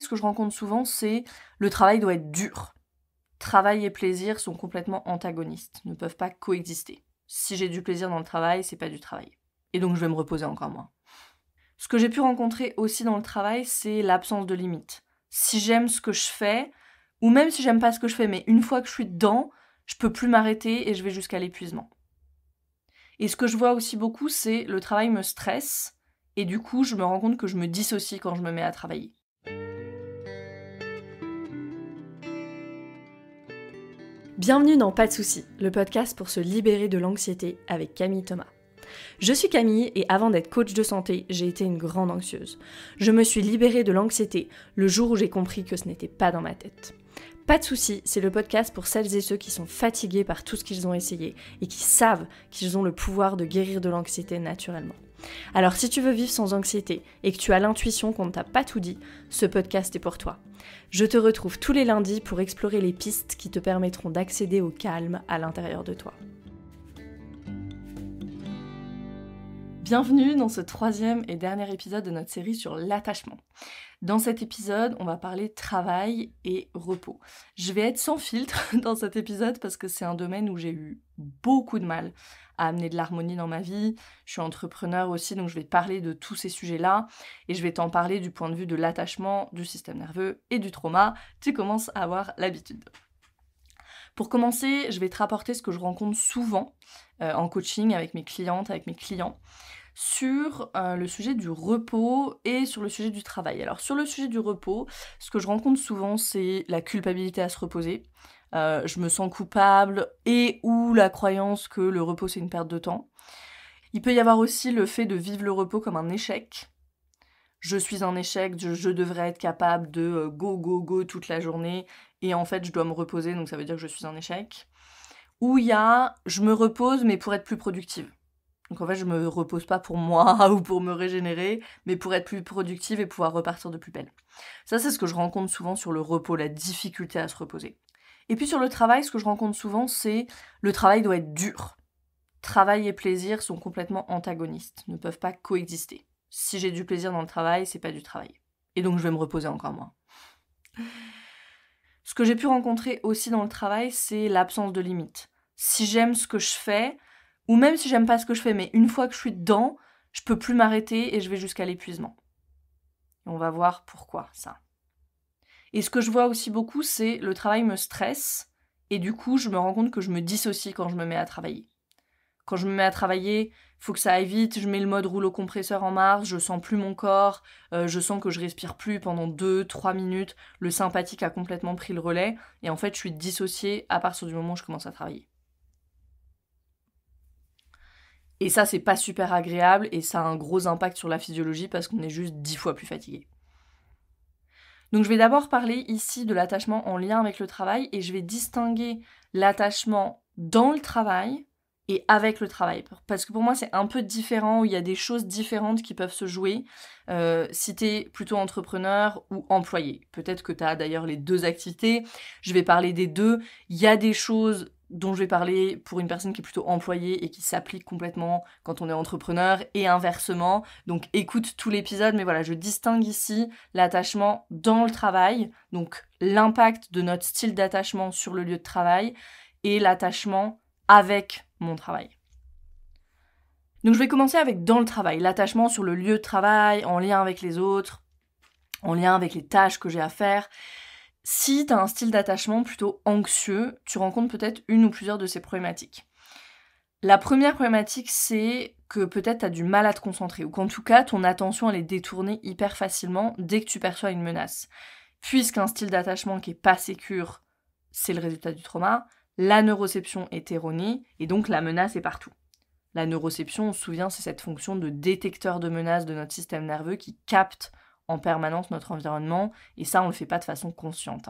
Ce que je rencontre souvent, c'est le travail doit être dur. Travail et plaisir sont complètement antagonistes, ne peuvent pas coexister. Si j'ai du plaisir dans le travail, c'est pas du travail. Et donc je vais me reposer encore moins. Ce que j'ai pu rencontrer aussi dans le travail, c'est l'absence de limite. Si j'aime ce que je fais, ou même si j'aime pas ce que je fais, mais une fois que je suis dedans, je peux plus m'arrêter et je vais jusqu'à l'épuisement. Et ce que je vois aussi beaucoup, c'est le travail me stresse, et du coup, je me rends compte que je me dissocie quand je me mets à travailler. Bienvenue dans Pas de soucis, le podcast pour se libérer de l'anxiété avec Camille Thomas. Je suis Camille et avant d'être coach de santé, j'ai été une grande anxieuse. Je me suis libérée de l'anxiété le jour où j'ai compris que ce n'était pas dans ma tête. Pas de soucis, c'est le podcast pour celles et ceux qui sont fatigués par tout ce qu'ils ont essayé et qui savent qu'ils ont le pouvoir de guérir de l'anxiété naturellement. Alors si tu veux vivre sans anxiété et que tu as l'intuition qu'on ne t'a pas tout dit, ce podcast est pour toi. Je te retrouve tous les lundis pour explorer les pistes qui te permettront d'accéder au calme à l'intérieur de toi. Bienvenue dans ce 3e et dernier épisode de notre série sur l'attachement. Dans cet épisode, on va parler travail et repos. Je vais être sans filtre dans cet épisode parce que c'est un domaine où j'ai eu beaucoup de mal à amener de l'harmonie dans ma vie. Je suis entrepreneur aussi, donc je vais te parler de tous ces sujets-là et je vais t'en parler du point de vue de l'attachement, du système nerveux et du trauma. Tu commences à avoir l'habitude. Pour commencer, je vais te rapporter ce que je rencontre souvent en coaching avec mes clientes, avec mes clients, sur le sujet du repos et sur le sujet du travail. Alors sur le sujet du repos, ce que je rencontre souvent, c'est la culpabilité à se reposer. Je me sens coupable et ou la croyance que le repos c'est une perte de temps. Il peut y avoir aussi le fait de vivre le repos comme un échec. Je suis un échec, je devrais être capable de go toute la journée et en fait je dois me reposer, donc ça veut dire que je suis un échec. Ou il y a je me repose mais pour être plus productive. Donc en fait je me repose pas pour moi ou pour me régénérer, mais pour être plus productive et pouvoir repartir de plus belle. Ça c'est ce que je rencontre souvent sur le repos, la difficulté à se reposer. Et puis sur le travail, ce que je rencontre souvent, c'est le travail doit être dur. Travail et plaisir sont complètement antagonistes, ne peuvent pas coexister. Si j'ai du plaisir dans le travail, c'est pas du travail. Et donc je vais me reposer encore moins. Ce que j'ai pu rencontrer aussi dans le travail, c'est l'absence de limite. Si j'aime ce que je fais, ou même si j'aime pas ce que je fais, mais une fois que je suis dedans, je peux plus m'arrêter et je vais jusqu'à l'épuisement. Et on va voir pourquoi ça. Et ce que je vois aussi beaucoup, c'est le travail me stresse, et du coup, je me rends compte que je me dissocie quand je me mets à travailler. Quand je me mets à travailler, faut que ça aille vite, je mets le mode rouleau compresseur en marche, je sens plus mon corps, je sens que je respire plus pendant 2-3 minutes, le sympathique a complètement pris le relais, et en fait, je suis dissociée à partir du moment où je commence à travailler. Et ça, c'est pas super agréable, et ça a un gros impact sur la physiologie parce qu'on est juste 10 fois plus fatigué. Donc je vais d'abord parler ici de l'attachement en lien avec le travail et je vais distinguer l'attachement dans le travail et avec le travail. Parce que pour moi c'est un peu différent, où il y a des choses différentes qui peuvent se jouer si t'es plutôt entrepreneur ou employé. Peut-être que t'as d'ailleurs les deux activités, je vais parler des deux. Il y a des choses dont je vais parler pour une personne qui est plutôt employée et qui s'applique complètement quand on est entrepreneur et inversement. Donc écoute tout l'épisode, mais voilà, je distingue ici l'attachement dans le travail, donc l'impact de notre style d'attachement sur le lieu de travail et l'attachement avec mon travail. Donc je vais commencer avec dans le travail, l'attachement sur le lieu de travail, en lien avec les autres, en lien avec les tâches que j'ai à faire. Si tu as un style d'attachement plutôt anxieux, tu rencontres peut-être une ou plusieurs de ces problématiques. La première problématique, c'est que peut-être tu as du mal à te concentrer, ou qu'en tout cas, ton attention elle est détournée hyper facilement dès que tu perçois une menace. Puisqu'un style d'attachement qui est pas sécure, c'est le résultat du trauma, la neuroception est erronée, et donc la menace est partout. La neuroception, on se souvient, c'est cette fonction de détecteur de menace de notre système nerveux qui capte en permanence notre environnement, et ça on le fait pas de façon consciente.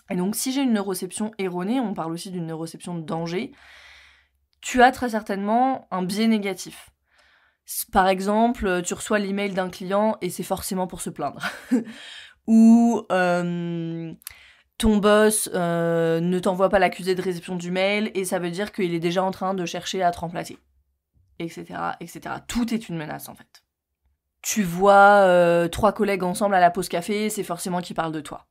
Et donc si j'ai une neuroception erronée, on parle aussi d'une neuroception de danger, tu as très certainement un biais négatif. Par exemple, tu reçois l'email d'un client et c'est forcément pour se plaindre. Ou ton boss ne t'envoie pas l'accusé de réception du mail et ça veut dire qu'il est déjà en train de chercher à te remplacer. Etc., etc. Tout est une menace en fait. tu vois 3 collègues ensemble à la pause café, c'est forcément qu'ils parlent de toi.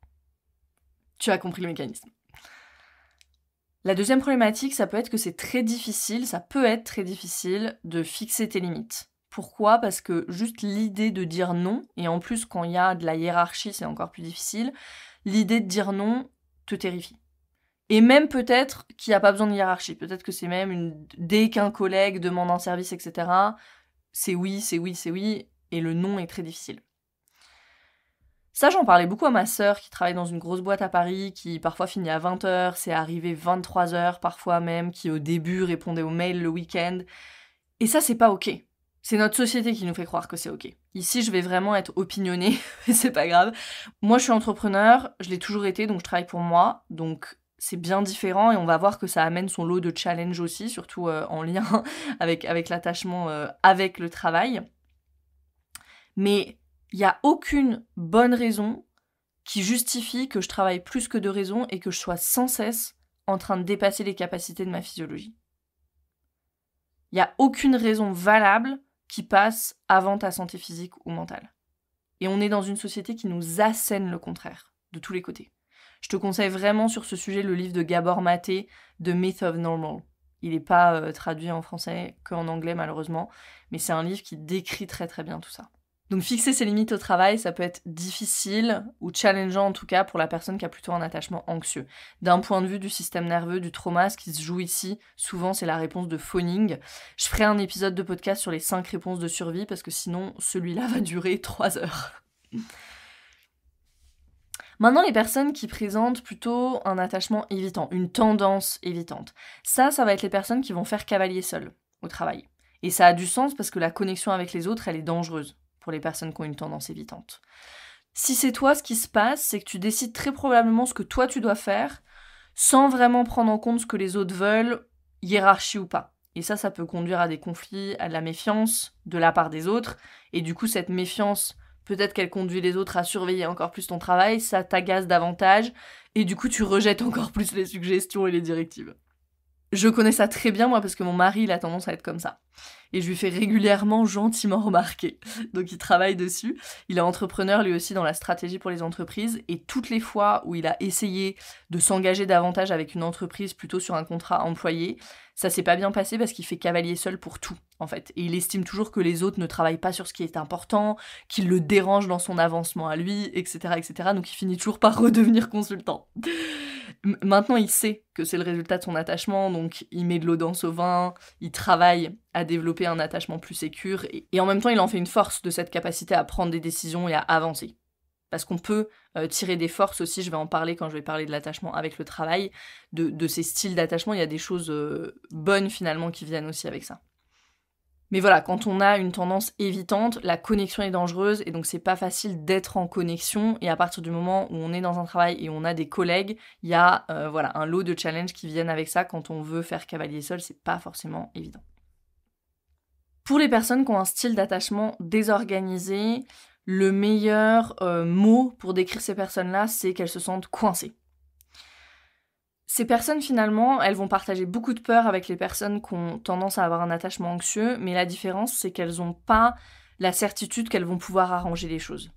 Tu as compris le mécanisme. La deuxième problématique, ça peut être que ça peut être très difficile de fixer tes limites. Pourquoi ? Parce que juste l'idée de dire non, et en plus quand il y a de la hiérarchie, c'est encore plus difficile, l'idée de dire non te terrifie. Et même peut-être qu'il n'y a pas besoin de hiérarchie, peut-être que c'est même dès qu'un collègue demande un service, etc., c'est oui, c'est oui, c'est oui, et le non est très difficile. Ça, j'en parlais beaucoup à ma sœur qui travaille dans une grosse boîte à Paris, qui parfois finit à 20h, c'est arrivé 23h parfois même, qui au début répondait aux mails le week-end. Et ça, c'est pas ok. C'est notre société qui nous fait croire que c'est ok. Ici, je vais vraiment être opinionnée, mais c'est pas grave. Moi, je suis entrepreneur, je l'ai toujours été, donc je travaille pour moi, donc c'est bien différent et on va voir que ça amène son lot de challenge aussi, surtout en lien avec l'attachement avec le travail. Mais il n'y a aucune bonne raison qui justifie que je travaille plus que de raison et que je sois sans cesse en train de dépasser les capacités de ma physiologie. Il n'y a aucune raison valable qui passe avant ta santé physique ou mentale. Et on est dans une société qui nous assène le contraire, de tous les côtés. Je te conseille vraiment sur ce sujet le livre de Gabor Maté, The Myth of Normal. Il n'est pas traduit en français qu'en anglais malheureusement, mais c'est un livre qui décrit très très bien tout ça. Donc fixer ses limites au travail, ça peut être difficile ou challengeant en tout cas pour la personne qui a plutôt un attachement anxieux. D'un point de vue du système nerveux, du trauma, ce qui se joue ici, souvent c'est la réponse de phoning. Je ferai un épisode de podcast sur les 5 réponses de survie parce que sinon celui-là va durer 3 heures. Maintenant, les personnes qui présentent plutôt un attachement évitant, une tendance évitante, ça va être les personnes qui vont faire cavalier seul au travail. Et ça a du sens parce que la connexion avec les autres, elle est dangereuse pour les personnes qui ont une tendance évitante. Si c'est toi, ce qui se passe, c'est que tu décides très probablement ce que toi tu dois faire, sans vraiment prendre en compte ce que les autres veulent, hiérarchie ou pas. Et ça peut conduire à des conflits, à de la méfiance de la part des autres, et du coup cette méfiance, peut-être qu'elle conduit les autres à surveiller encore plus ton travail, ça t'agace davantage, et du coup tu rejettes encore plus les suggestions et les directives. Je connais ça très bien, moi, parce que mon mari, il a tendance à être comme ça. Et je lui fais régulièrement gentiment remarquer. Donc il travaille dessus. Il est entrepreneur, lui aussi, dans la stratégie pour les entreprises. Et toutes les fois où il a essayé de s'engager davantage avec une entreprise plutôt sur un contrat employé, ça s'est pas bien passé parce qu'il fait cavalier seul pour tout, en fait. Et il estime toujours que les autres ne travaillent pas sur ce qui est important, qu'il le dérange dans son avancement à lui, etc., etc. Donc il finit toujours par redevenir consultant. Maintenant, il sait que c'est le résultat de son attachement, donc il met de l'eau dans son vin, il travaille à développer un attachement plus sécure, et en même temps, il en fait une force de cette capacité à prendre des décisions et à avancer. Parce qu'on peut tirer des forces aussi, je vais en parler quand je vais parler de l'attachement avec le travail, de ces styles d'attachement, il y a des choses bonnes finalement qui viennent aussi avec ça. Mais voilà, quand on a une tendance évitante, la connexion est dangereuse et donc c'est pas facile d'être en connexion. Et à partir du moment où on est dans un travail et on a des collègues, il y a un lot de challenges qui viennent avec ça. Quand on veut faire cavalier seul, c'est pas forcément évident. Pour les personnes qui ont un style d'attachement désorganisé, le meilleur mot pour décrire ces personnes-là, c'est qu'elles se sentent coincées. Ces personnes, finalement, elles vont partager beaucoup de peur avec les personnes qui ont tendance à avoir un attachement anxieux, mais la différence, c'est qu'elles n'ont pas la certitude qu'elles vont pouvoir arranger les choses.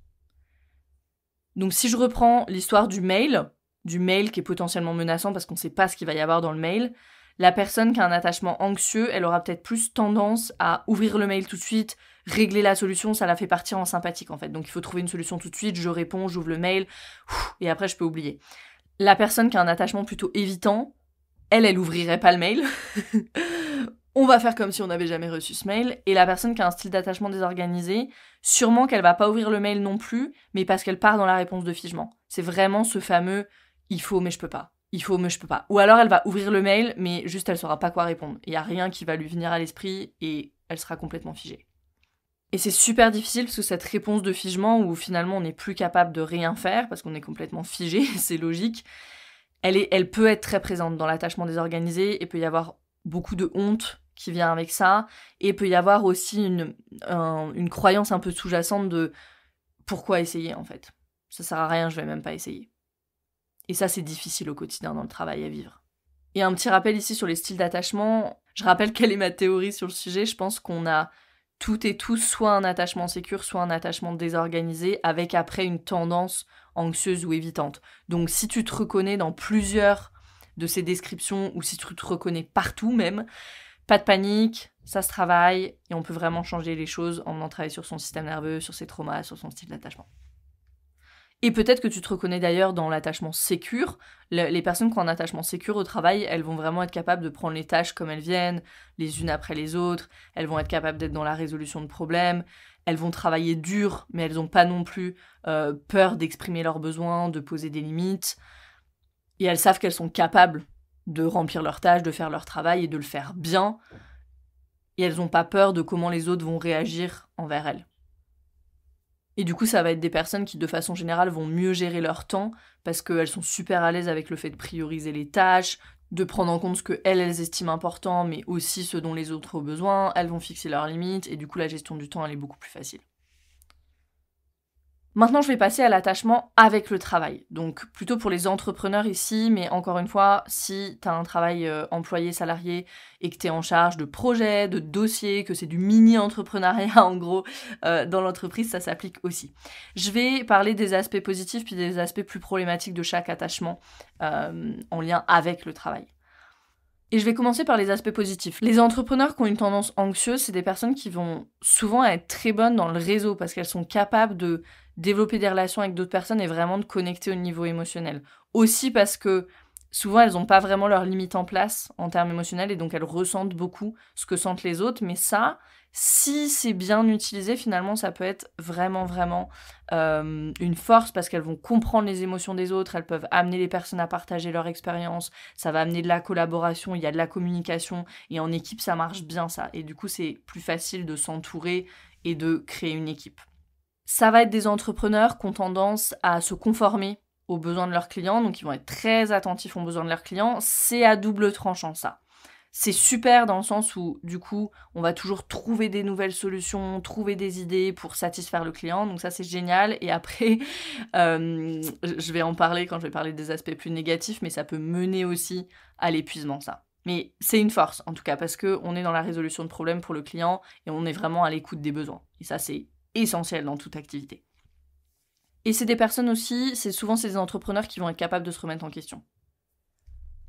Donc si je reprends l'histoire du mail qui est potentiellement menaçant parce qu'on ne sait pas ce qu'il va y avoir dans le mail, la personne qui a un attachement anxieux, elle aura peut-être plus tendance à ouvrir le mail tout de suite, régler la solution, ça la fait partir en sympathique en fait. Donc il faut trouver une solution tout de suite, je réponds, j'ouvre le mail, et après je peux oublier. La personne qui a un attachement plutôt évitant, elle ouvrirait pas le mail. On va faire comme si on n'avait jamais reçu ce mail. Et la personne qui a un style d'attachement désorganisé, sûrement qu'elle va pas ouvrir le mail non plus, mais parce qu'elle part dans la réponse de figement. C'est vraiment ce fameux « il faut mais je peux pas ». Il faut mais je peux pas. Ou alors elle va ouvrir le mail, mais juste elle saura pas quoi répondre. Il y a rien qui va lui venir à l'esprit et elle sera complètement figée. Et c'est super difficile parce que cette réponse de figement où finalement on n'est plus capable de rien faire parce qu'on est complètement figé, c'est logique, elle peut être très présente dans l'attachement désorganisé et peut y avoir beaucoup de honte qui vient avec ça et peut y avoir aussi une croyance un peu sous-jacente de pourquoi essayer en fait. Ça sert à rien, je vais même pas essayer. Et ça c'est difficile au quotidien dans le travail à vivre. Et un petit rappel ici sur les styles d'attachement, je rappelle quelle est ma théorie sur le sujet, je pense qu'on a toutes et tous soit un attachement sécure, soit un attachement désorganisé, avec après une tendance anxieuse ou évitante. Donc si tu te reconnais dans plusieurs de ces descriptions, ou si tu te reconnais partout même, pas de panique, ça se travaille, et on peut vraiment changer les choses en venant travailler sur son système nerveux, sur ses traumas, sur son style d'attachement. Et peut-être que tu te reconnais d'ailleurs dans l'attachement sécure. Les personnes qui ont un attachement sécure au travail, elles vont vraiment être capables de prendre les tâches comme elles viennent, les unes après les autres. Elles vont être capables d'être dans la résolution de problèmes. Elles vont travailler dur, mais elles n'ont pas non plus peur d'exprimer leurs besoins, de poser des limites. Et elles savent qu'elles sont capables de remplir leurs tâches, de faire leur travail et de le faire bien. Et elles n'ont pas peur de comment les autres vont réagir envers elles. Et du coup, ça va être des personnes qui, de façon générale, vont mieux gérer leur temps parce qu'elles sont super à l'aise avec le fait de prioriser les tâches, de prendre en compte ce qu'elles estiment important, mais aussi ce dont les autres ont besoin. Elles vont fixer leurs limites et du coup, la gestion du temps, elle est beaucoup plus facile. Maintenant, je vais passer à l'attachement avec le travail. Donc, plutôt pour les entrepreneurs ici, mais encore une fois, si tu as un travail employé-salarié et que tu es en charge de projets, de dossiers, que c'est du mini-entrepreneuriat en gros dans l'entreprise, ça s'applique aussi. Je vais parler des aspects positifs puis des aspects plus problématiques de chaque attachement en lien avec le travail. Et je vais commencer par les aspects positifs. Les entrepreneurs qui ont une tendance anxieuse, c'est des personnes qui vont souvent être très bonnes dans le réseau parce qu'elles sont capables de développer des relations avec d'autres personnes et vraiment de connecter au niveau émotionnel. Aussi parce que souvent, elles n'ont pas vraiment leurs limites en place en termes émotionnels et donc elles ressentent beaucoup ce que sentent les autres. Mais ça, si c'est bien utilisé, finalement, ça peut être vraiment une force parce qu'elles vont comprendre les émotions des autres, elles peuvent amener les personnes à partager leur expérience, ça va amener de la collaboration, il y a de la communication et en équipe, ça marche bien ça. Et du coup, c'est plus facile de s'entourer et de créer une équipe. Ça va être des entrepreneurs qui ont tendance à se conformer aux besoins de leurs clients, donc ils vont être très attentifs aux besoins de leurs clients. C'est à double tranchant ça. C'est super dans le sens où, du coup, on va toujours trouver des nouvelles solutions, trouver des idées pour satisfaire le client, donc ça c'est génial. Et après, je vais en parler quand je vais parler des aspects plus négatifs, mais ça peut mener aussi à l'épuisement ça. Mais c'est une force en tout cas, parce qu'on est dans la résolution de problèmes pour le client et on est vraiment à l'écoute des besoins. Et ça c'est essentiel dans toute activité. Et c'est des personnes aussi, c'est souvent ces entrepreneurs qui vont être capables de se remettre en question.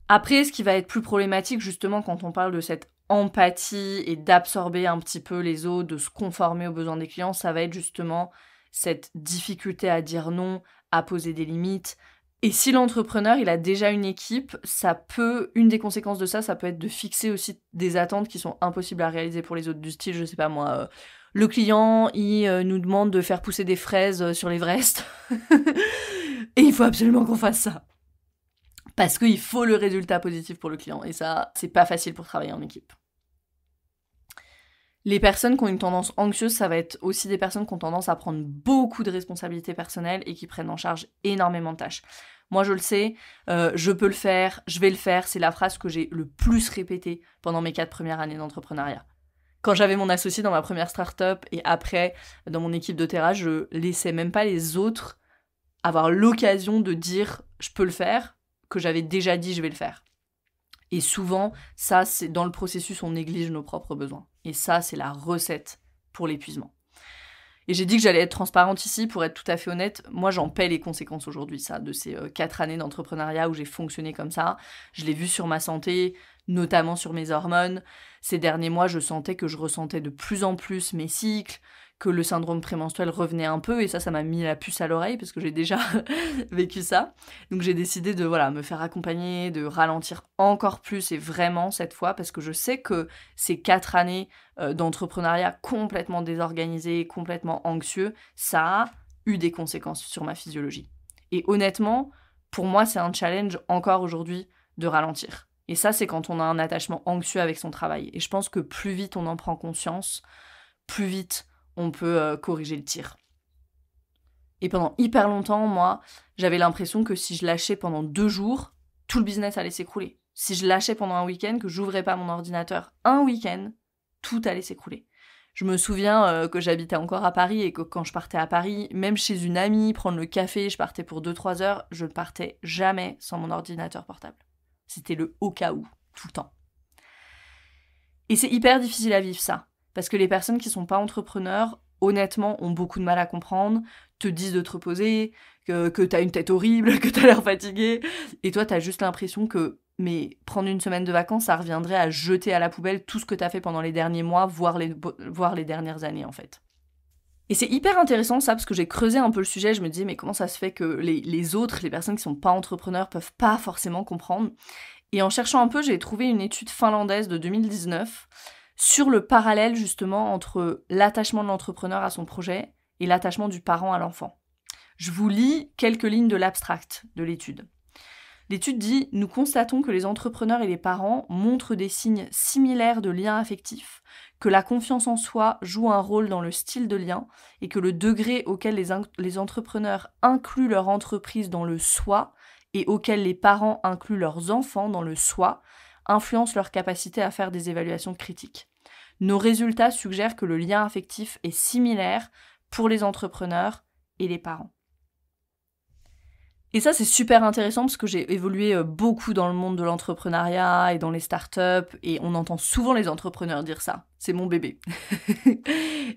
Après, ce qui va être plus problématique justement quand on parle de cette empathie et d'absorber un petit peu les autres, de se conformer aux besoins des clients, ça va être justement cette difficulté à dire non, à poser des limites. Et si l'entrepreneur, il a déjà une équipe, une des conséquences de ça, ça peut être de fixer aussi des attentes qui sont impossibles à réaliser pour les autres, du style, je sais pas moi, le client, il nous demande de faire pousser des fraises sur l'Everest. Et il faut absolument qu'on fasse ça. Parce qu'il faut le résultat positif pour le client. Et ça, c'est pas facile pour travailler en équipe. Les personnes qui ont une tendance anxieuse, ça va être aussi des personnes qui ont tendance à prendre beaucoup de responsabilités personnelles et qui prennent en charge énormément de tâches. Moi, je le sais, je peux le faire, je vais le faire. C'est la phrase que j'ai le plus répétée pendant mes 4 premières années d'entrepreneuriat. Quand j'avais mon associé dans ma première start-up et après, dans mon équipe de terrain, je laissais même pas les autres avoir l'occasion de dire « je peux le faire », que j'avais déjà dit « je vais le faire ». Et souvent, ça, c'est dans le processus, on néglige nos propres besoins. Et ça, c'est la recette pour l'épuisement. Et j'ai dit que j'allais être transparente ici, pour être tout à fait honnête, moi j'en paie les conséquences aujourd'hui, ça, de ces 4 années d'entrepreneuriat où j'ai fonctionné comme ça. Je l'ai vu sur ma santé, notamment sur mes hormones. Ces derniers mois, je sentais que je ressentais de plus en plus mes cycles, que le syndrome prémenstruel revenait un peu, et ça m'a mis la puce à l'oreille, parce que j'ai déjà vécu ça. Donc j'ai décidé de me faire accompagner, de ralentir encore plus, et vraiment cette fois, parce que je sais que ces 4 années d'entrepreneuriat complètement désorganisé, complètement anxieux, ça a eu des conséquences sur ma physiologie. Et honnêtement, pour moi, c'est un challenge encore aujourd'hui de ralentir. Et ça, c'est quand on a un attachement anxieux avec son travail. Et je pense que plus vite on en prend conscience, plus vite on peut corriger le tir. Et pendant hyper longtemps, moi, j'avais l'impression que si je lâchais pendant 2 jours, tout le business allait s'écrouler. Si je lâchais pendant un week-end, que j'ouvrais pas mon ordinateur un week-end, tout allait s'écrouler. Je me souviens que j'habitais encore à Paris et que quand je partais à Paris, même chez une amie, prendre le café, je partais pour 2-3 heures, je ne partais jamais sans mon ordinateur portable. C'était le au cas où, tout le temps. Et c'est hyper difficile à vivre ça. Parce que les personnes qui sont pas entrepreneurs, honnêtement, ont beaucoup de mal à comprendre, te disent de te reposer, que t'as une tête horrible, que t'as l'air fatigué, et toi t'as juste l'impression que prendre une semaine de vacances, ça reviendrait à jeter à la poubelle tout ce que t'as fait pendant les derniers mois, voire les dernières années en fait. Et c'est hyper intéressant ça, parce que j'ai creusé un peu le sujet, je me dis mais comment ça se fait que les autres, les personnes qui sont pas entrepreneurs, peuvent pas forcément comprendre. Et en cherchant un peu, j'ai trouvé une étude finlandaise de 2019 sur le parallèle justement entre l'attachement de l'entrepreneur à son projet et l'attachement du parent à l'enfant. Je vous lis quelques lignes de l'abstract de l'étude. L'étude dit « Nous constatons que les entrepreneurs et les parents montrent des signes similaires de lien affectif, que la confiance en soi joue un rôle dans le style de lien et que le degré auquel les entrepreneurs incluent leur entreprise dans le soi et auquel les parents incluent leurs enfants dans le soi influence leur capacité à faire des évaluations critiques. Nos résultats suggèrent que le lien affectif est similaire pour les entrepreneurs et les parents. » Et ça, c'est super intéressant parce que j'ai évolué beaucoup dans le monde de l'entrepreneuriat et dans les startups, et on entend souvent les entrepreneurs dire ça. C'est mon bébé.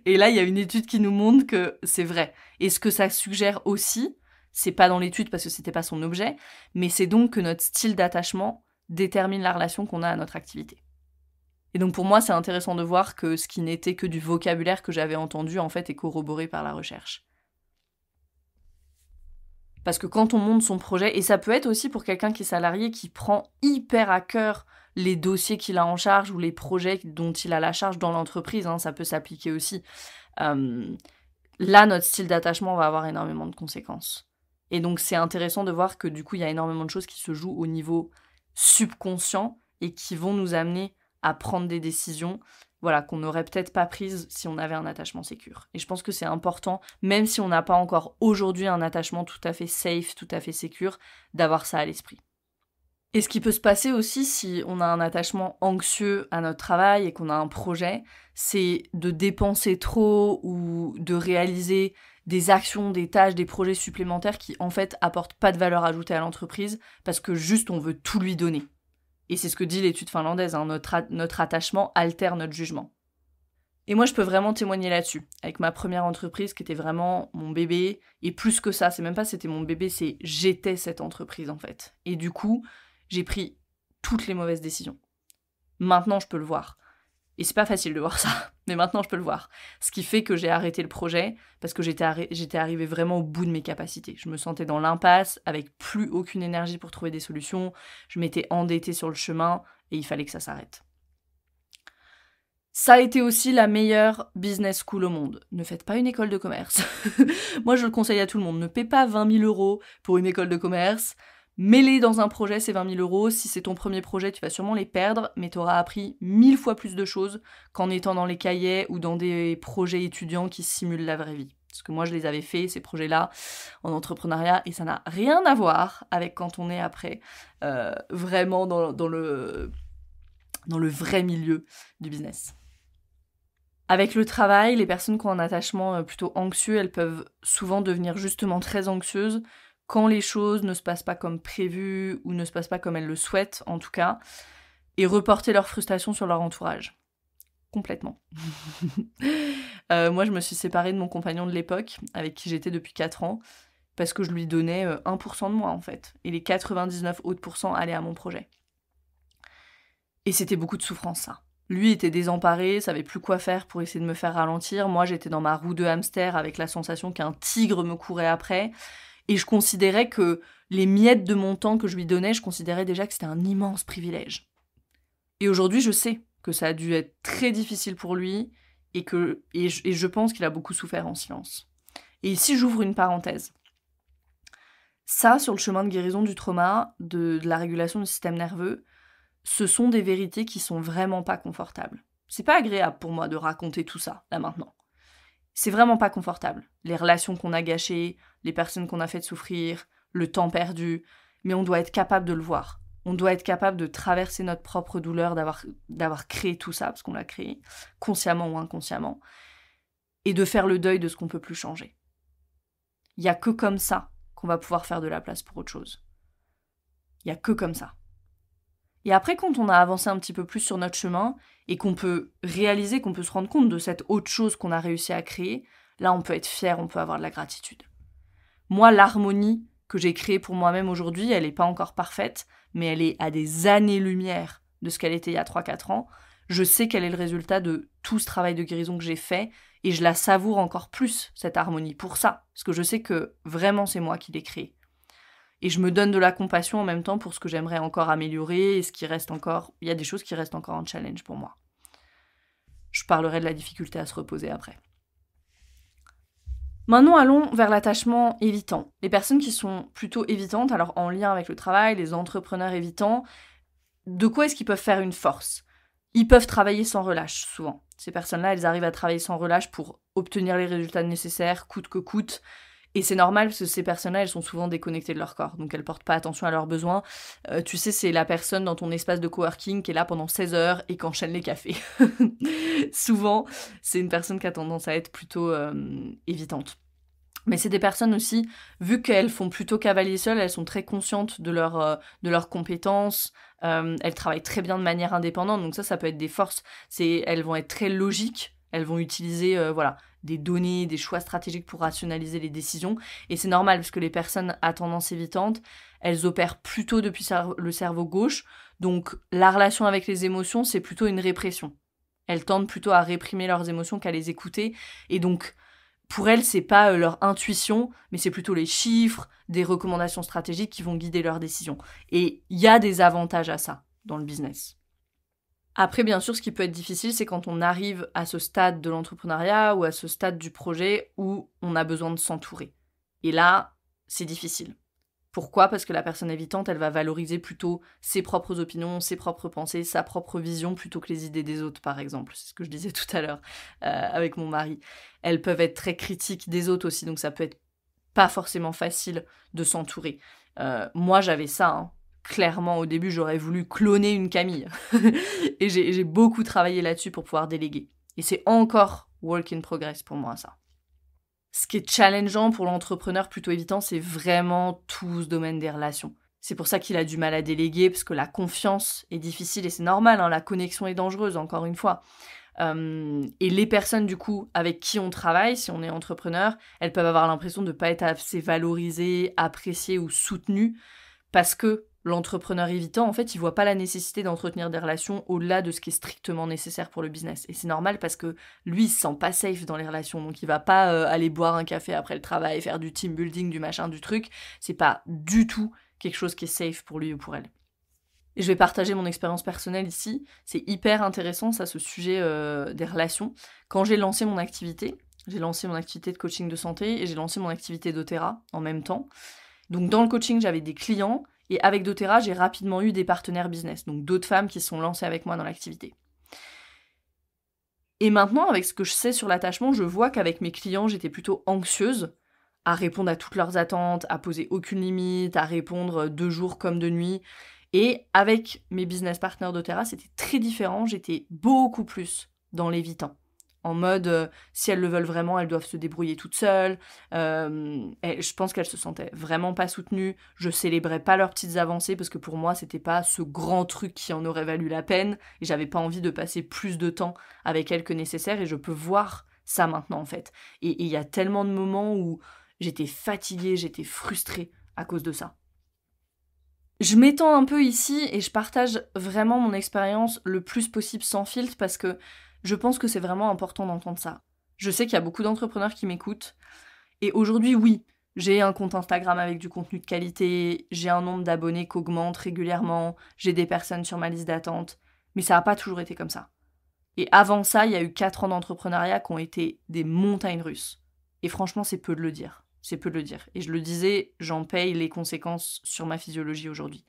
Et là, il y a une étude qui nous montre que c'est vrai. Et ce que ça suggère aussi, c'est pas dans l'étude parce que c'était pas son objet, mais c'est donc que notre style d'attachement détermine la relation qu'on a à notre activité. Et donc pour moi, c'est intéressant de voir que ce qui n'était que du vocabulaire que j'avais entendu, en fait, est corroboré par la recherche. Parce que quand on monte son projet, et ça peut être aussi pour quelqu'un qui est salarié, qui prend hyper à cœur les dossiers qu'il a en charge ou les projets dont il a la charge dans l'entreprise, ça peut s'appliquer aussi. Là, notre style d'attachement va avoir énormément de conséquences. Et donc c'est intéressant de voir que du coup, il y a énormément de choses qui se jouent au niveau subconscient et qui vont nous amener à prendre des décisions qu'on n'aurait peut-être pas prises si on avait un attachement sécure. Et je pense que c'est important, même si on n'a pas encore aujourd'hui un attachement tout à fait safe, tout à fait sécure, d'avoir ça à l'esprit. Et ce qui peut se passer aussi si on a un attachement anxieux à notre travail et qu'on a un projet, c'est de dépenser trop ou de réaliser des actions, des tâches, des projets supplémentaires qui en fait apportent pas de valeur ajoutée à l'entreprise parce que juste on veut tout lui donner. Et c'est ce que dit l'étude finlandaise, notre attachement altère notre jugement. Et moi, je peux vraiment témoigner là-dessus, avec ma première entreprise qui était vraiment mon bébé, et plus que ça, c'est même pas c'était mon bébé, c'est j'étais cette entreprise en fait. Et du coup, j'ai pris toutes les mauvaises décisions. Maintenant, je peux le voir. Et c'est pas facile de voir ça, mais maintenant je peux le voir. Ce qui fait que j'ai arrêté le projet, parce que j'étais arrivée vraiment au bout de mes capacités. Je me sentais dans l'impasse, avec plus aucune énergie pour trouver des solutions, je m'étais endettée sur le chemin, et il fallait que ça s'arrête. Ça a été aussi la meilleure business school au monde. Ne faites pas une école de commerce. Moi je le conseille à tout le monde, ne paie pas 20 000 € pour une école de commerce. Mets-les dans un projet, c'est 20 000 €. Si c'est ton premier projet, tu vas sûrement les perdre, mais tu auras appris 1000 fois plus de choses qu'en étant dans les cahiers ou dans des projets étudiants qui simulent la vraie vie. Parce que moi, je les avais fait, ces projets-là, en entrepreneuriat, et ça n'a rien à voir avec quand on est après vraiment dans le vrai milieu du business. Avec le travail, les personnes qui ont un attachement plutôt anxieux, elles peuvent souvent devenir justement très anxieuses quand les choses ne se passent pas comme prévu ou ne se passent pas comme elles le souhaitent, en tout cas, et reporter leur frustration sur leur entourage. Complètement. Moi, je me suis séparée de mon compagnon de l'époque, avec qui j'étais depuis 4 ans, parce que je lui donnais 1% de moi, en fait. Et les 99 autres pourcents allaient à mon projet. Et c'était beaucoup de souffrance, ça. Lui était désemparé, savait plus quoi faire pour essayer de me faire ralentir. Moi, j'étais dans ma roue de hamster avec la sensation qu'un tigre me courait après. Et je considérais que les miettes de mon temps que je lui donnais, je considérais déjà que c'était un immense privilège. Et aujourd'hui, je sais que ça a dû être très difficile pour lui et je pense qu'il a beaucoup souffert en silence. Et ici, j'ouvre une parenthèse. Ça, sur le chemin de guérison du trauma, de la régulation du système nerveux, ce sont des vérités qui sont vraiment pas confortables. C'est pas agréable pour moi de raconter tout ça, là maintenant. C'est vraiment pas confortable. Les relations qu'on a gâchées, les personnes qu'on a fait souffrir, le temps perdu, mais on doit être capable de le voir. On doit être capable de traverser notre propre douleur, d'avoir créé tout ça, parce qu'on l'a créé, consciemment ou inconsciemment, et de faire le deuil de ce qu'on peut plus changer. Il y a que comme ça qu'on va pouvoir faire de la place pour autre chose. Il y a que comme ça. Et après, quand on a avancé un petit peu plus sur notre chemin et qu'on peut réaliser, qu'on peut se rendre compte de cette autre chose qu'on a réussi à créer, là, on peut être fier, on peut avoir de la gratitude. Moi, l'harmonie que j'ai créée pour moi-même aujourd'hui, elle n'est pas encore parfaite, mais elle est à des années-lumière de ce qu'elle était il y a 3-4 ans. Je sais quel est le résultat de tout ce travail de guérison que j'ai fait et je la savoure encore plus, cette harmonie, pour ça. Parce que je sais que vraiment, c'est moi qui l'ai créée. Et je me donne de la compassion en même temps pour ce que j'aimerais encore améliorer et ce qui reste encore... Il y a des choses qui restent encore un challenge pour moi. Je parlerai de la difficulté à se reposer après. Maintenant, allons vers l'attachement évitant. Les personnes qui sont plutôt évitantes, alors en lien avec le travail, les entrepreneurs évitants, de quoi est-ce qu'ils peuvent faire une force ? Ils peuvent travailler sans relâche, souvent. Ces personnes-là, elles arrivent à travailler sans relâche pour obtenir les résultats nécessaires, coûte que coûte. Et c'est normal parce que ces personnes-là, elles sont souvent déconnectées de leur corps, donc elles portent pas attention à leurs besoins. Tu sais, c'est la personne dans ton espace de coworking qui est là pendant 16 heures et qui enchaîne les cafés. Souvent, c'est une personne qui a tendance à être plutôt évitante. Mais c'est des personnes aussi, vu qu'elles font plutôt cavalier seul, elles sont très conscientes de leurs compétences, elles travaillent très bien de manière indépendante, donc ça peut être des forces. Elles vont être très logiques, elles vont utiliser des données, des choix stratégiques pour rationaliser les décisions, et c'est normal parce que les personnes à tendance évitante, elles opèrent plutôt depuis le cerveau gauche, donc la relation avec les émotions, c'est plutôt une répression. Elles tendent plutôt à réprimer leurs émotions qu'à les écouter, et donc pour elles, c'est pas leur intuition, mais c'est plutôt les chiffres, des recommandations stratégiques qui vont guider leurs décisions. Et il y a des avantages à ça dans le business. Après, bien sûr, ce qui peut être difficile, c'est quand on arrive à ce stade de l'entrepreneuriat ou à ce stade du projet où on a besoin de s'entourer. Et là, c'est difficile. Pourquoi ? Parce que la personne évitante, elle va valoriser plutôt ses propres opinions, ses propres pensées, sa propre vision, plutôt que les idées des autres, par exemple. C'est ce que je disais tout à l'heure avec mon mari. Elles peuvent être très critiques des autres aussi, donc ça peut être pas forcément facile de s'entourer. Moi, j'avais ça, hein. Clairement, au début, j'aurais voulu cloner une Camille. Et j'ai beaucoup travaillé là-dessus pour pouvoir déléguer. Et c'est encore work in progress pour moi, ça. Ce qui est challengeant pour l'entrepreneur plutôt évitant, c'est vraiment tout ce domaine des relations. C'est pour ça qu'il a du mal à déléguer, parce que la confiance est difficile et c'est normal, hein, la connexion est dangereuse, encore une fois. Et les personnes, du coup, avec qui on travaille, si on est entrepreneur, elles peuvent avoir l'impression de ne pas être assez valorisées, appréciées ou soutenues, parce que l'entrepreneur évitant, en fait, il voit pas la nécessité d'entretenir des relations au-delà de ce qui est strictement nécessaire pour le business. Et c'est normal parce que lui, il se sent pas safe dans les relations. Donc, il va pas aller boire un café après le travail, faire du team building, du machin, du truc. C'est pas du tout quelque chose qui est safe pour lui ou pour elle. Et je vais partager mon expérience personnelle ici. C'est hyper intéressant, ça, ce sujet des relations. Quand j'ai lancé mon activité de coaching de santé et j'ai lancé mon activité d'Otera en même temps. Donc, dans le coaching, j'avais des clients. Et avec doTERRA, j'ai rapidement eu des partenaires business, donc d'autres femmes qui se sont lancées avec moi dans l'activité. Et maintenant, avec ce que je sais sur l'attachement, je vois qu'avec mes clients, j'étais plutôt anxieuse à répondre à toutes leurs attentes, à poser aucune limite, à répondre de jour comme de nuit. Et avec mes business partners doTERRA, c'était très différent, j'étais beaucoup plus dans l'évitant. En mode, si elles le veulent vraiment, elles doivent se débrouiller toutes seules. Je pense qu'elles se sentaient vraiment pas soutenues. Je célébrais pas leurs petites avancées parce que pour moi, c'était pas ce grand truc qui en aurait valu la peine. Et j'avais pas envie de passer plus de temps avec elles que nécessaire. Et je peux voir ça maintenant, en fait. Et il y a tellement de moments où j'étais fatiguée, j'étais frustrée à cause de ça. Je m'étends un peu ici et je partage vraiment mon expérience le plus possible sans filtre parce que je pense que c'est vraiment important d'entendre ça. Je sais qu'il y a beaucoup d'entrepreneurs qui m'écoutent. Et aujourd'hui, oui, j'ai un compte Instagram avec du contenu de qualité, j'ai un nombre d'abonnés qui augmente régulièrement, j'ai des personnes sur ma liste d'attente. Mais ça n'a pas toujours été comme ça. Et avant ça, il y a eu 4 ans d'entrepreneuriat qui ont été des montagnes russes. Et franchement, c'est peu de le dire. C'est peu de le dire. Et je le disais, j'en paye les conséquences sur ma physiologie aujourd'hui.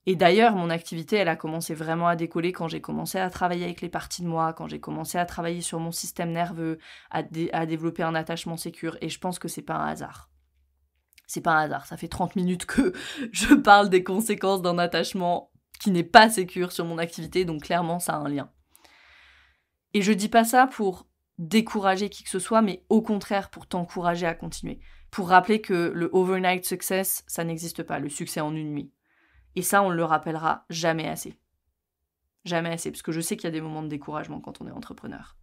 Et d'ailleurs, mon activité, elle a commencé vraiment à décoller quand j'ai commencé à travailler avec les parties de moi, quand j'ai commencé à travailler sur mon système nerveux, à développer un attachement sécure. Et je pense que c'est pas un hasard. C'est pas un hasard. Ça fait 30 minutes que je parle des conséquences d'un attachement qui n'est pas sécure sur mon activité, donc clairement, ça a un lien. Et je dis pas ça pour décourager qui que ce soit, mais au contraire pour t'encourager à continuer. Pour rappeler que le overnight success, ça n'existe pas, le succès en une nuit. Et ça, on le rappellera jamais assez. Jamais assez, parce que je sais qu'il y a des moments de découragement quand on est entrepreneur.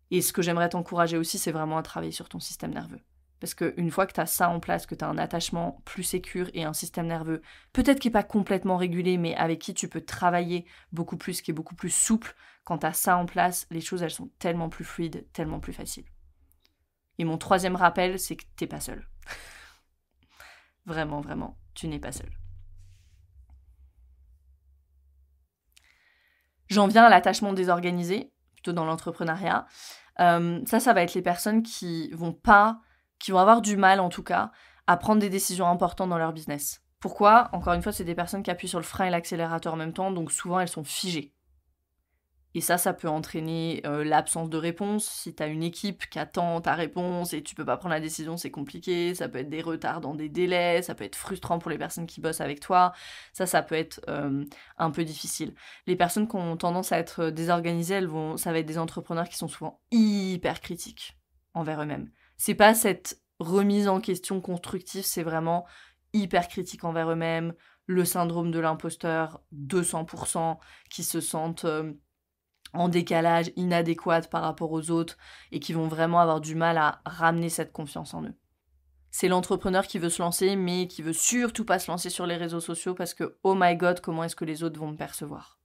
Et ce que j'aimerais t'encourager aussi, c'est vraiment à travailler sur ton système nerveux. Parce qu'une fois que tu as ça en place, que tu as un attachement plus sécure et un système nerveux, peut-être qui n'est pas complètement régulé, mais avec qui tu peux travailler beaucoup plus, qui est beaucoup plus souple, quand tu as ça en place, les choses, elles sont tellement plus fluides, tellement plus faciles. Et mon troisième rappel, c'est que t'es pas seul. Vraiment, vraiment, tu n'es pas seul. J'en viens à l'attachement désorganisé, plutôt dans l'entrepreneuriat. Ça va être les personnes qui vont avoir du mal en tout cas, à prendre des décisions importantes dans leur business. Pourquoi ? Encore une fois, c'est des personnes qui appuient sur le frein et l'accélérateur en même temps, donc souvent elles sont figées. Et ça peut entraîner l'absence de réponse. Si tu as une équipe qui attend ta réponse et tu peux pas prendre la décision, c'est compliqué. Ça peut être des retards dans des délais, ça peut être frustrant pour les personnes qui bossent avec toi. Ça peut être un peu difficile. Les personnes qui ont tendance à être désorganisées, ça va être des entrepreneurs qui sont souvent hyper critiques envers eux-mêmes. C'est pas cette remise en question constructive, c'est vraiment hyper critique envers eux-mêmes, le syndrome de l'imposteur, 200%, qui se sentent en décalage, inadéquate par rapport aux autres et qui vont vraiment avoir du mal à ramener cette confiance en eux. C'est l'entrepreneur qui veut se lancer mais qui veut surtout pas se lancer sur les réseaux sociaux parce que oh my god, comment est-ce que les autres vont me percevoir ?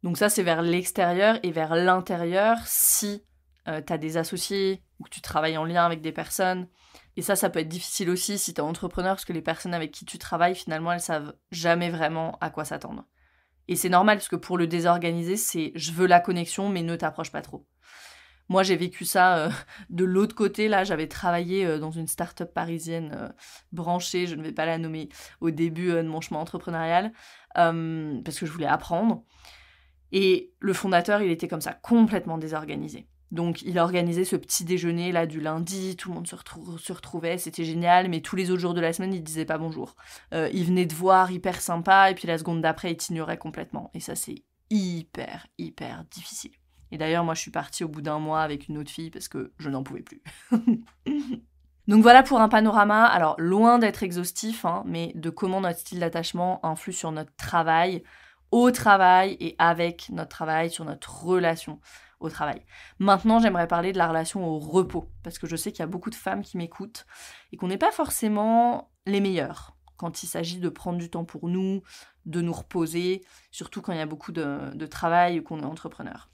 Donc ça c'est vers l'extérieur et vers l'intérieur si t'as des associés ou que tu travailles en lien avec des personnes. Et ça peut être difficile aussi si t'es entrepreneur parce que les personnes avec qui tu travailles finalement elles savent jamais vraiment à quoi s'attendre. Et c'est normal, parce que pour le désorganiser, c'est « je veux la connexion, mais ne t'approche pas trop ». Moi, j'ai vécu ça de l'autre côté. Là, j'avais travaillé dans une start-up parisienne branchée, je ne vais pas la nommer, au début de mon chemin entrepreneurial, parce que je voulais apprendre. Et le fondateur, il était comme ça, complètement désorganisé. Donc, il a organisé ce petit déjeuner là du lundi, tout le monde se retrouvait, c'était génial, mais tous les autres jours de la semaine, il disait pas bonjour. Il venait te voir, hyper sympa, et puis la seconde d'après, il t'ignorait complètement. Et ça, c'est hyper, hyper difficile. Et d'ailleurs, moi, je suis partie au bout d'un mois avec une autre fille parce que je n'en pouvais plus. Donc voilà pour un panorama, alors loin d'être exhaustif, mais de comment notre style d'attachement influe sur notre travail, au travail et avec notre travail, sur notre relation au travail. Maintenant, j'aimerais parler de la relation au repos, parce que je sais qu'il y a beaucoup de femmes qui m'écoutent et qu'on n'est pas forcément les meilleures quand il s'agit de prendre du temps pour nous, de nous reposer, surtout quand il y a beaucoup de travail ou qu'on est entrepreneur.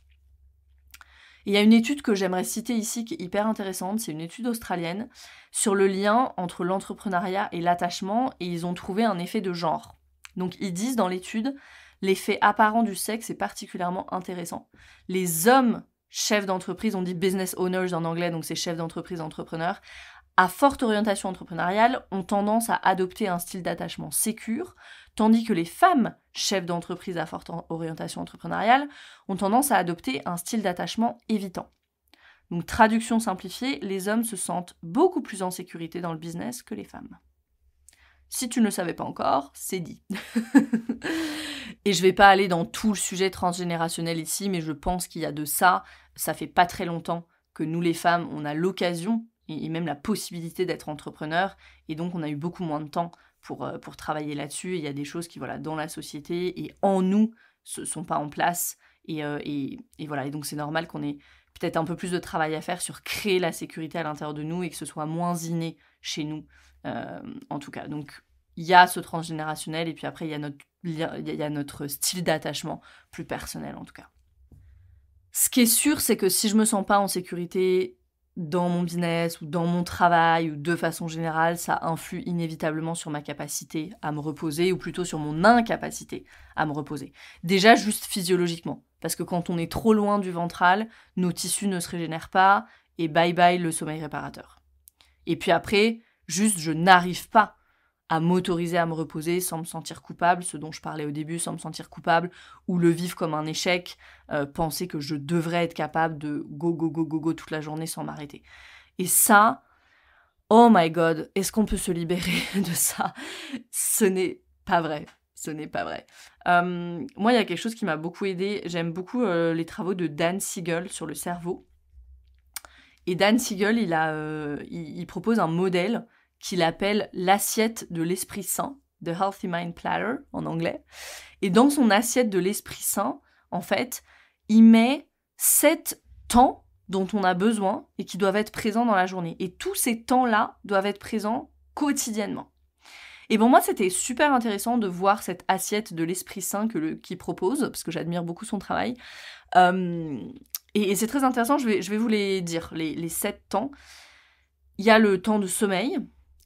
Et il y a une étude que j'aimerais citer ici qui est hyper intéressante, c'est une étude australienne sur le lien entre l'entrepreneuriat et l'attachement, et ils ont trouvé un effet de genre. Donc ils disent dans l'étude, l'effet apparent du sexe est particulièrement intéressant. Les hommes chefs d'entreprise, on dit business owners en anglais, donc c'est chefs d'entreprise, entrepreneurs, à forte orientation entrepreneuriale, ont tendance à adopter un style d'attachement sécure, tandis que les femmes chefs d'entreprise à forte orientation entrepreneuriale ont tendance à adopter un style d'attachement évitant. Donc traduction simplifiée, les hommes se sentent beaucoup plus en sécurité dans le business que les femmes. Si tu ne le savais pas encore, c'est dit. Et je vais pas aller dans tout le sujet transgénérationnel ici, mais je pense qu'il y a de ça. Ça fait pas très longtemps que nous les femmes, on a l'occasion et même la possibilité d'être entrepreneurs, et donc on a eu beaucoup moins de temps pour travailler là-dessus. Il y a des choses qui, voilà, dans la société et en nous, ne sont pas en place, et voilà. Et donc c'est normal qu'on ait peut-être un peu plus de travail à faire sur créer la sécurité à l'intérieur de nous et que ce soit moins inné chez nous, en tout cas. Donc il y a ce transgénérationnel, et puis après il y a notre style d'attachement plus personnel en tout cas. Ce qui est sûr, c'est que si je me sens pas en sécurité dans mon business ou dans mon travail ou de façon générale, ça influe inévitablement sur ma capacité à me reposer, ou plutôt sur mon incapacité à me reposer. Déjà juste physiologiquement, parce que quand on est trop loin du ventral, nos tissus ne se régénèrent pas, et bye bye le sommeil réparateur. Et puis après, juste je n'arrive pas à m'autoriser à me reposer sans me sentir coupable, ce dont je parlais au début, sans me sentir coupable, ou le vivre comme un échec, penser que je devrais être capable de go toute la journée sans m'arrêter. Et ça, oh my god, est-ce qu'on peut se libérer de ça ? Ce n'est pas vrai. Ce n'est pas vrai. Moi, il y a quelque chose qui m'a beaucoup aidée. J'aime beaucoup les travaux de Dan Siegel sur le cerveau. Et Dan Siegel, il propose un modèle qu'il appelle l'assiette de l'Esprit Saint. The Healthy Mind Platter en anglais. Et dans son assiette de l'Esprit Saint, en fait, il met 7 temps dont on a besoin et qui doivent être présents dans la journée. Et tous ces temps-là doivent être présents quotidiennement. Et pour moi, c'était super intéressant de voir cette assiette de l'Esprit Saint qu'il propose, parce que j'admire beaucoup son travail. Et c'est très intéressant, je vais vous les dire, les 7 temps. Il y a le temps de sommeil,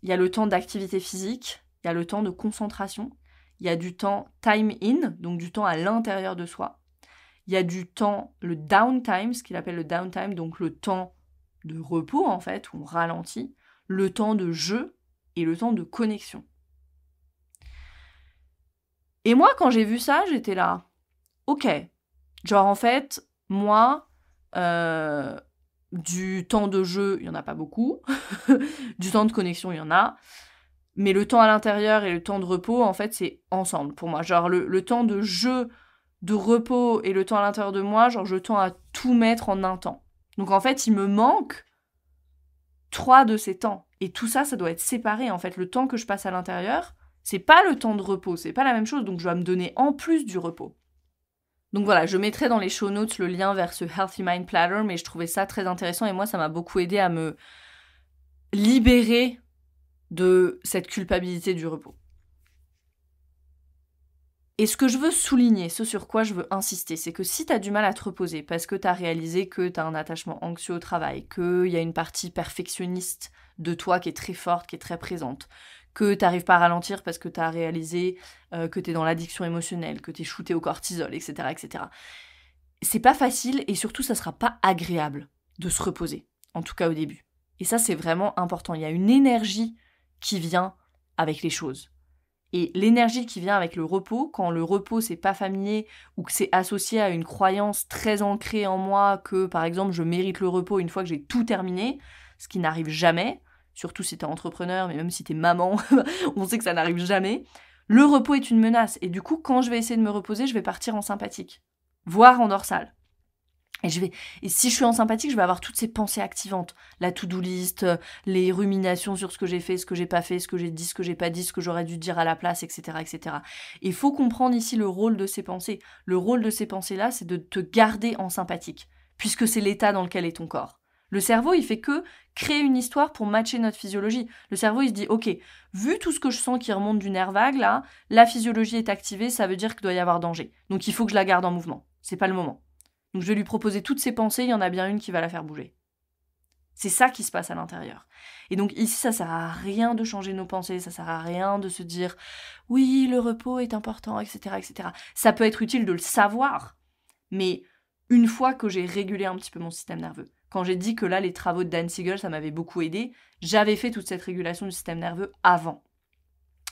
il y a le temps d'activité physique, il y a le temps de concentration, il y a du temps time in, donc du temps à l'intérieur de soi. Il y a du temps, le downtime, ce qu'il appelle le downtime, donc le temps de repos en fait, où on ralentit, le temps de jeu et le temps de connexion. Et moi, quand j'ai vu ça, j'étais là, ok, genre en fait, moi, du temps de jeu, il n'y en a pas beaucoup, du temps de connexion, il y en a, mais le temps à l'intérieur et le temps de repos, en fait, c'est ensemble pour moi. Genre le temps de jeu, de repos et le temps à l'intérieur de moi, genre je tends à tout mettre en un temps. Donc en fait, il me manque 3 de ces temps. Et tout ça, ça doit être séparé. En fait, le temps que je passe à l'intérieur, c'est pas le temps de repos, c'est pas la même chose, donc je dois me donner en plus du repos. Donc voilà, je mettrai dans les show notes le lien vers ce Healthy Mind Platter, mais je trouvais ça très intéressant et moi, ça m'a beaucoup aidé à me libérer de cette culpabilité du repos. Et ce que je veux souligner, ce sur quoi je veux insister, c'est que si tu as du mal à te reposer parce que tu as réalisé que tu as un attachement anxieux au travail, qu'il y a une partie perfectionniste de toi qui est très forte, qui est très présente, que tu n'arrives pas à ralentir parce que tu as réalisé que tu es dans l'addiction émotionnelle, que tu es shooté au cortisol, etc., etc. C'est pas facile et surtout, ça sera pas agréable de se reposer, en tout cas au début. Et ça, c'est vraiment important. Il y a une énergie qui vient avec les choses. Et l'énergie qui vient avec le repos, quand le repos c'est pas familier ou que c'est associé à une croyance très ancrée en moi que par exemple je mérite le repos une fois que j'ai tout terminé, ce qui n'arrive jamais, surtout si t'es entrepreneur, mais même si t'es maman, on sait que ça n'arrive jamais, le repos est une menace. Et du coup, quand je vais essayer de me reposer, je vais partir en sympathique, voire en dorsale. Et si je suis en sympathique, je vais avoir toutes ces pensées activantes. La to-do list, les ruminations sur ce que j'ai fait, ce que j'ai pas fait, ce que j'ai dit, ce que j'ai pas dit, ce que j'aurais dû dire à la place, etc., etc. Il faut comprendre ici le rôle de ces pensées. Le rôle de ces pensées-là, c'est de te garder en sympathique, puisque c'est l'état dans lequel est ton corps. Le cerveau, il fait que créer une histoire pour matcher notre physiologie. Le cerveau, il se dit, ok, vu tout ce que je sens qui remonte du nerf vague, là, la physiologie est activée, ça veut dire qu'il doit y avoir danger. Donc il faut que je la garde en mouvement. C'est pas le moment. Donc je vais lui proposer toutes ses pensées, il y en a bien une qui va la faire bouger. C'est ça qui se passe à l'intérieur. Et donc ici, ça sert à rien de changer nos pensées, ça sert à rien de se dire « oui, le repos est important, etc. etc. » Ça peut être utile de le savoir, mais une fois que j'ai régulé un petit peu mon système nerveux, quand j'ai dit que là, les travaux de Dan Siegel, ça m'avait beaucoup aidé, j'avais fait toute cette régulation du système nerveux avant.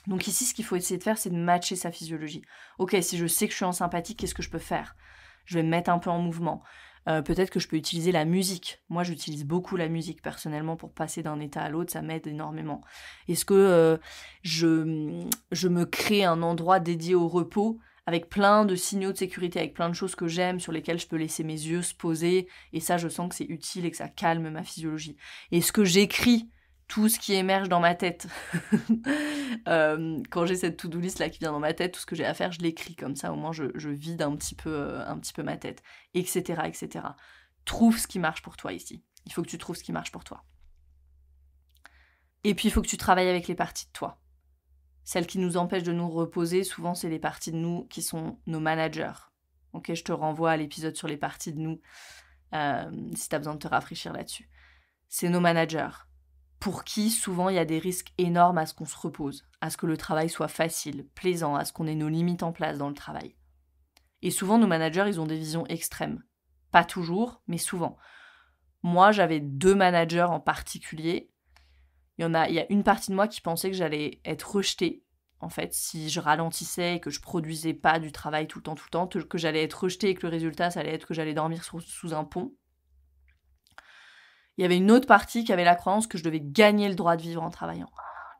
Donc ici, ce qu'il faut essayer de faire, c'est de matcher sa physiologie. Ok, si je sais que je suis en sympathie, qu'est-ce que je peux faire ? Je vais me mettre un peu en mouvement. Peut-être que je peux utiliser la musique. Moi, j'utilise beaucoup la musique personnellement pour passer d'un état à l'autre, ça m'aide énormément. Est-ce que je me crée un endroit dédié au repos avec plein de signaux de sécurité, avec plein de choses que j'aime, sur lesquelles je peux laisser mes yeux se poser, et ça, je sens que c'est utile et que ça calme ma physiologie. Est-ce que j'écris tout ce qui émerge dans ma tête. Quand j'ai cette to-do list là qui vient dans ma tête, tout ce que j'ai à faire, je l'écris comme ça, au moins je vide un petit peu ma tête, etc., etc. Trouve ce qui marche pour toi ici. Il faut que tu trouves ce qui marche pour toi. Et puis il faut que tu travailles avec les parties de toi. Celles qui nous empêchent de nous reposer, souvent c'est les parties de nous qui sont nos managers. Ok, je te renvoie à l'épisode sur les parties de nous, si tu as besoin de te rafraîchir là-dessus. C'est nos managers. Pour qui, souvent, il y a des risques énormes à ce qu'on se repose, à ce que le travail soit facile, plaisant, à ce qu'on ait nos limites en place dans le travail. Et souvent, nos managers, ils ont des visions extrêmes. Pas toujours, mais souvent. Moi, j'avais 2 managers en particulier. Il y a une partie de moi qui pensait que j'allais être rejetée, en fait, si je ralentissais et que je produisais pas du travail tout le temps, que j'allais être rejetée et que le résultat, ça allait être que j'allais dormir sous un pont. Il y avait une autre partie qui avait la croyance que je devais gagner le droit de vivre en travaillant.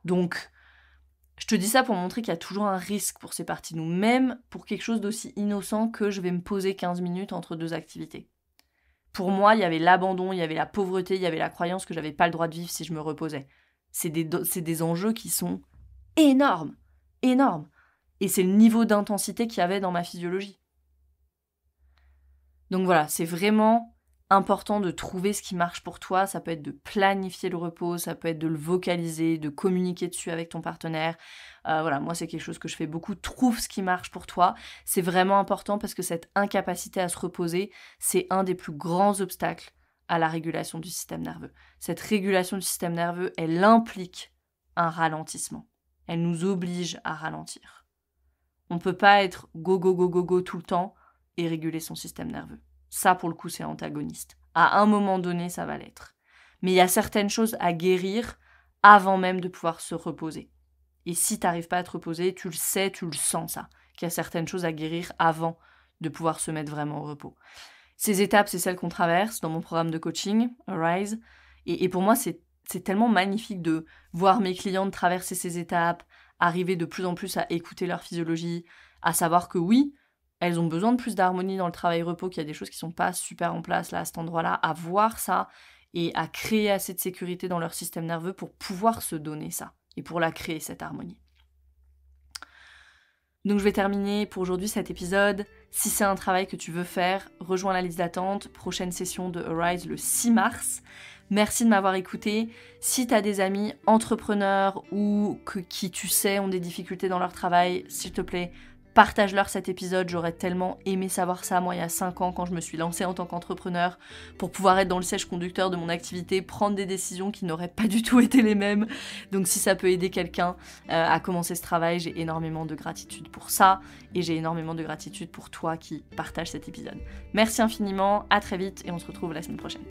Donc, je te dis ça pour montrer qu'il y a toujours un risque pour ces parties de nous, même pour quelque chose d'aussi innocent que je vais me poser 15 minutes entre 2 activités. Pour moi, il y avait l'abandon, il y avait la pauvreté, il y avait la croyance que j'avais pas le droit de vivre si je me reposais. C'est des enjeux qui sont énormes. énorme. Et c'est le niveau d'intensité qu'il y avait dans ma physiologie. Donc voilà, c'est vraiment important de trouver ce qui marche pour toi. Ça peut être de planifier le repos, ça peut être de le vocaliser, de communiquer dessus avec ton partenaire. Voilà, moi c'est quelque chose que je fais beaucoup. Trouve ce qui marche pour toi. C'est vraiment important parce que cette incapacité à se reposer, c'est un des plus grands obstacles à la régulation du système nerveux. Cette régulation du système nerveux, elle implique un ralentissement. Elle nous oblige à ralentir. On ne peut pas être go, go, go, go, go tout le temps et réguler son système nerveux. Ça, pour le coup, c'est antagoniste. À un moment donné, ça va l'être. Mais il y a certaines choses à guérir avant même de pouvoir se reposer. Et si tu n'arrives pas à te reposer, tu le sais, tu le sens ça, qu'il y a certaines choses à guérir avant de pouvoir se mettre vraiment au repos. Ces étapes, c'est celles qu'on traverse dans mon programme de coaching, Arise. Et pour moi, c'est tellement magnifique de voir mes clientes traverser ces étapes, arriver de plus en plus à écouter leur physiologie, à savoir que oui, elles ont besoin de plus d'harmonie dans le travail-repos, qu'il y a des choses qui sont pas super en place là, à cet endroit-là, à voir ça et à créer assez de sécurité dans leur système nerveux pour pouvoir se donner ça et pour la créer, cette harmonie. Donc je vais terminer pour aujourd'hui cet épisode. Si c'est un travail que tu veux faire, rejoins la liste d'attente. Prochaine session de Arise le 6 mars. Merci de m'avoir écouté. Si tu as des amis entrepreneurs ou qui tu sais ont des difficultés dans leur travail, s'il te plaît, partage-leur cet épisode, j'aurais tellement aimé savoir ça, moi, il y a 5 ans, quand je me suis lancée en tant qu'entrepreneur, pour pouvoir être dans le siège conducteur de mon activité, prendre des décisions qui n'auraient pas du tout été les mêmes. Donc si ça peut aider quelqu'un à commencer ce travail, j'ai énormément de gratitude pour ça, et j'ai énormément de gratitude pour toi qui partage cet épisode. Merci infiniment, à très vite, et on se retrouve la semaine prochaine.